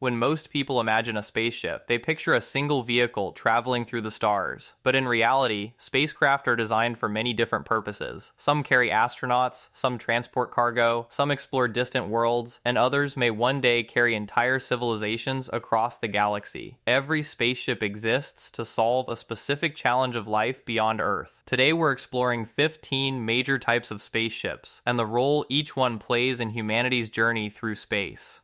When most people imagine a spaceship, they picture a single vehicle traveling through the stars. But in reality, spacecraft are designed for many different purposes. Some carry astronauts, some transport cargo, some explore distant worlds, and others may one day carry entire civilizations across the galaxy. Every spaceship exists to solve a specific challenge of life beyond Earth. Today we're exploring 15 major types of spaceships, and the role each one plays in humanity's journey through space.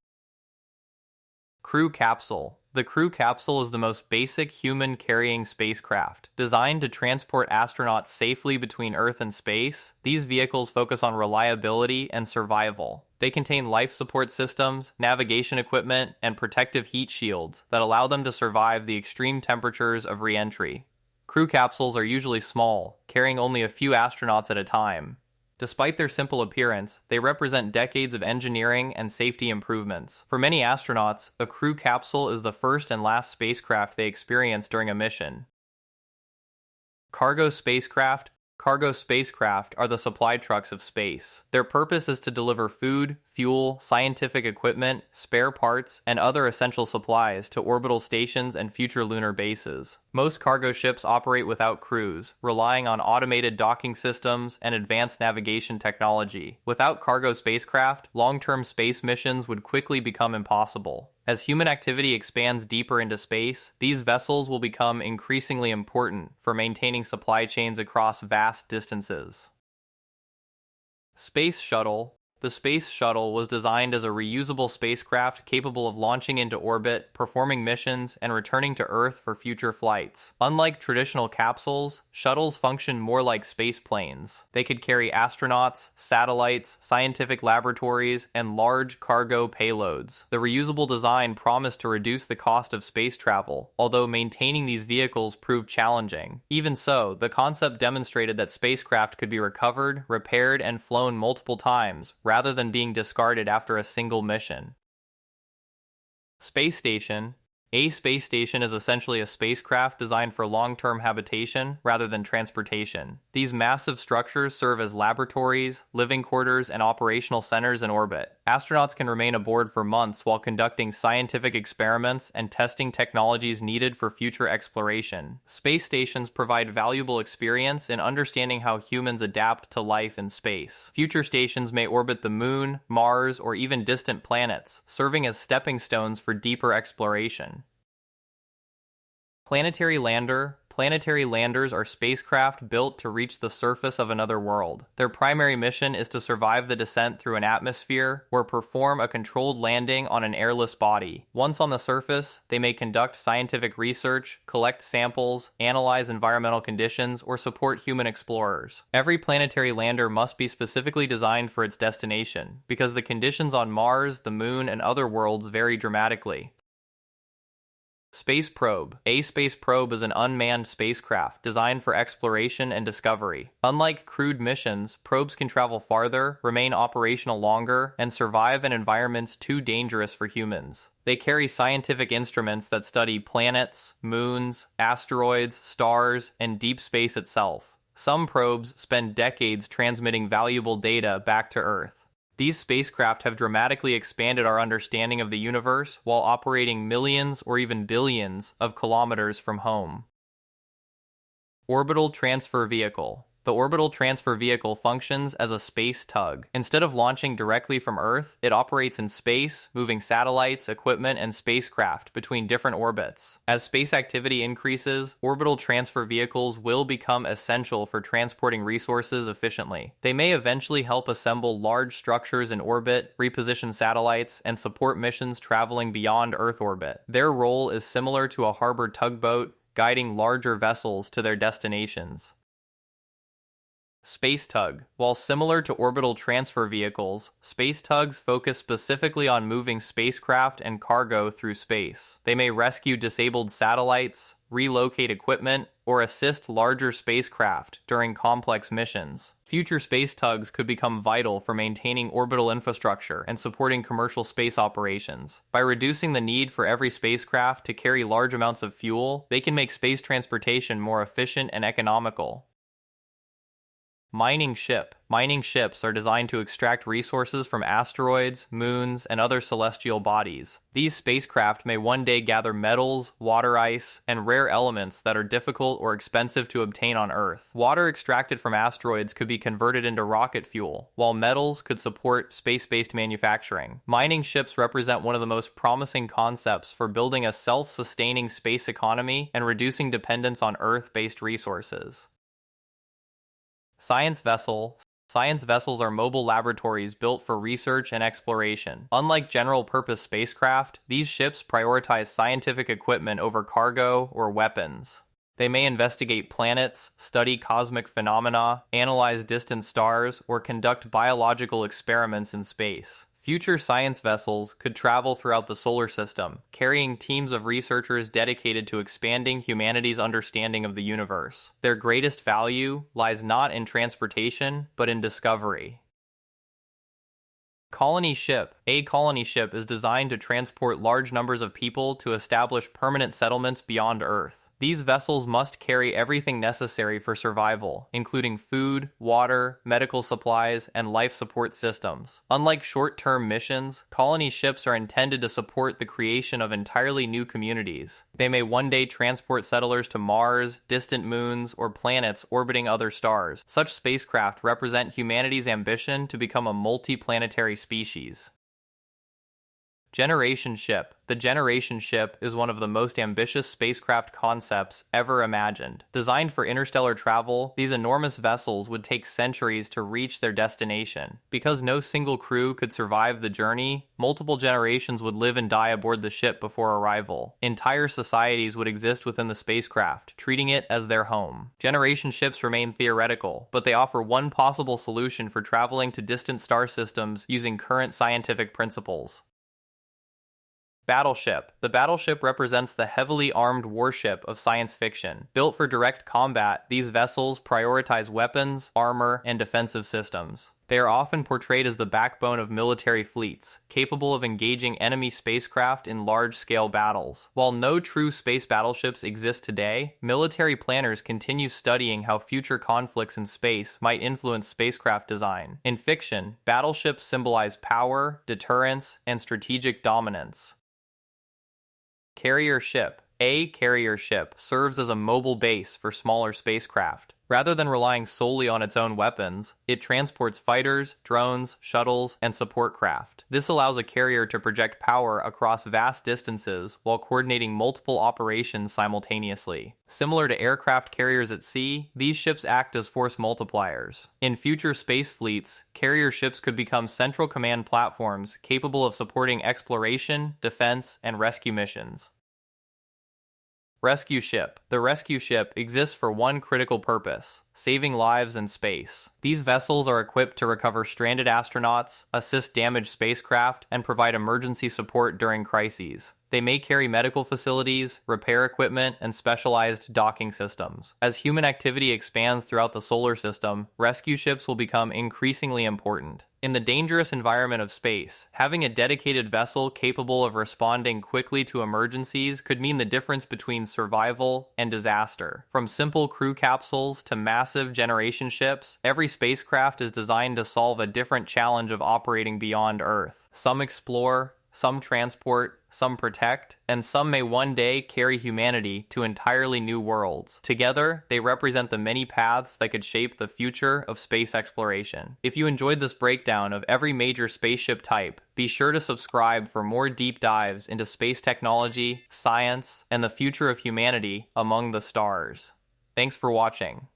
Crew Capsule. The Crew Capsule is the most basic human-carrying spacecraft. Designed to transport astronauts safely between Earth and space, these vehicles focus on reliability and survival. They contain life support systems, navigation equipment, and protective heat shields that allow them to survive the extreme temperatures of re-entry. Crew capsules are usually small, carrying only a few astronauts at a time. Despite their simple appearance, they represent decades of engineering and safety improvements. For many astronauts, a crew capsule is the first and last spacecraft they experience during a mission. Cargo spacecraft. Cargo spacecraft are the supply trucks of space. Their purpose is to deliver food, fuel, scientific equipment, spare parts, and other essential supplies to orbital stations and future lunar bases. Most cargo ships operate without crews, relying on automated docking systems and advanced navigation technology. Without cargo spacecraft, long-term space missions would quickly become impossible. As human activity expands deeper into space, these vessels will become increasingly important for maintaining supply chains across vast distances. Space Shuttle. The Space Shuttle was designed as a reusable spacecraft capable of launching into orbit, performing missions, and returning to Earth for future flights. Unlike traditional capsules, shuttles function more like space planes. They could carry astronauts, satellites, scientific laboratories, and large cargo payloads. The reusable design promised to reduce the cost of space travel, although maintaining these vehicles proved challenging. Even so, the concept demonstrated that spacecraft could be recovered, repaired, and flown multiple times, rather than being discarded after a single mission. Space Station. A space station is essentially a spacecraft designed for long-term habitation rather than transportation. These massive structures serve as laboratories, living quarters, and operational centers in orbit. Astronauts can remain aboard for months while conducting scientific experiments and testing technologies needed for future exploration. Space stations provide valuable experience in understanding how humans adapt to life in space. Future stations may orbit the Moon, Mars, or even distant planets, serving as stepping stones for deeper exploration. Planetary Lander. Planetary landers are spacecraft built to reach the surface of another world. Their primary mission is to survive the descent through an atmosphere or perform a controlled landing on an airless body. Once on the surface, they may conduct scientific research, collect samples, analyze environmental conditions, or support human explorers. Every planetary lander must be specifically designed for its destination, because the conditions on Mars, the Moon, and other worlds vary dramatically. Space Probe. A space probe is an unmanned spacecraft designed for exploration and discovery. Unlike crewed missions, probes can travel farther, remain operational longer, and survive in environments too dangerous for humans. They carry scientific instruments that study planets, moons, asteroids, stars, and deep space itself. Some probes spend decades transmitting valuable data back to Earth. These spacecraft have dramatically expanded our understanding of the universe while operating millions or even billions of kilometers from home. Orbital Transfer Vehicle. The Orbital Transfer Vehicle functions as a space tug. Instead of launching directly from Earth, it operates in space, moving satellites, equipment, and spacecraft between different orbits. As space activity increases, orbital transfer vehicles will become essential for transporting resources efficiently. They may eventually help assemble large structures in orbit, reposition satellites, and support missions traveling beyond Earth orbit. Their role is similar to a harbor tugboat, guiding larger vessels to their destinations. Space Tug. While similar to orbital transfer vehicles, space tugs focus specifically on moving spacecraft and cargo through space. They may rescue disabled satellites, relocate equipment, or assist larger spacecraft during complex missions. Future space tugs could become vital for maintaining orbital infrastructure and supporting commercial space operations. By reducing the need for every spacecraft to carry large amounts of fuel, they can make space transportation more efficient and economical. Mining ship. Mining ships are designed to extract resources from asteroids, moons, and other celestial bodies. These spacecraft may one day gather metals, water ice, and rare elements that are difficult or expensive to obtain on Earth. Water extracted from asteroids could be converted into rocket fuel, while metals could support space-based manufacturing. Mining ships represent one of the most promising concepts for building a self-sustaining space economy and reducing dependence on Earth-based resources. Science vessel. Science vessels are mobile laboratories built for research and exploration. Unlike general-purpose spacecraft, these ships prioritize scientific equipment over cargo or weapons. They may investigate planets, study cosmic phenomena, analyze distant stars, or conduct biological experiments in space. Future science vessels could travel throughout the solar system, carrying teams of researchers dedicated to expanding humanity's understanding of the universe. Their greatest value lies not in transportation, but in discovery. Colony ship. A colony ship is designed to transport large numbers of people to establish permanent settlements beyond Earth. These vessels must carry everything necessary for survival, including food, water, medical supplies, and life support systems. Unlike short-term missions, colony ships are intended to support the creation of entirely new communities. They may one day transport settlers to Mars, distant moons, or planets orbiting other stars. Such spacecraft represent humanity's ambition to become a multi-planetary species. Generation ship. The Generation ship is one of the most ambitious spacecraft concepts ever imagined. Designed for interstellar travel, these enormous vessels would take centuries to reach their destination. Because no single crew could survive the journey, multiple generations would live and die aboard the ship before arrival. Entire societies would exist within the spacecraft, treating it as their home. Generation ships remain theoretical, but they offer one possible solution for traveling to distant star systems using current scientific principles. Battleship. The battleship represents the heavily armed warship of science fiction. Built for direct combat, these vessels prioritize weapons, armor, and defensive systems. They are often portrayed as the backbone of military fleets, capable of engaging enemy spacecraft in large-scale battles. While no true space battleships exist today, military planners continue studying how future conflicts in space might influence spacecraft design. In fiction, battleships symbolize power, deterrence, and strategic dominance. Carrier ship. A carrier ship serves as a mobile base for smaller spacecraft. Rather than relying solely on its own weapons, it transports fighters, drones, shuttles, and support craft. This allows a carrier to project power across vast distances while coordinating multiple operations simultaneously. Similar to aircraft carriers at sea, these ships act as force multipliers. In future space fleets, carrier ships could become central command platforms capable of supporting exploration, defense, and rescue missions. Rescue ship. The rescue ship exists for one critical purpose: saving lives in space. These vessels are equipped to recover stranded astronauts, assist damaged spacecraft, and provide emergency support during crises. They may carry medical facilities, repair equipment, and specialized docking systems. As human activity expands throughout the solar system, rescue ships will become increasingly important. In the dangerous environment of space, having a dedicated vessel capable of responding quickly to emergencies could mean the difference between survival and disaster. From simple crew capsules to massive generation ships, every spacecraft is designed to solve a different challenge of operating beyond Earth. Some explore, some transport, some protect, and some may one day carry humanity to entirely new worlds. Together, they represent the many paths that could shape the future of space exploration. If you enjoyed this breakdown of every major spaceship type, be sure to subscribe for more deep dives into space technology, science, and the future of humanity among the stars. Thanks for watching.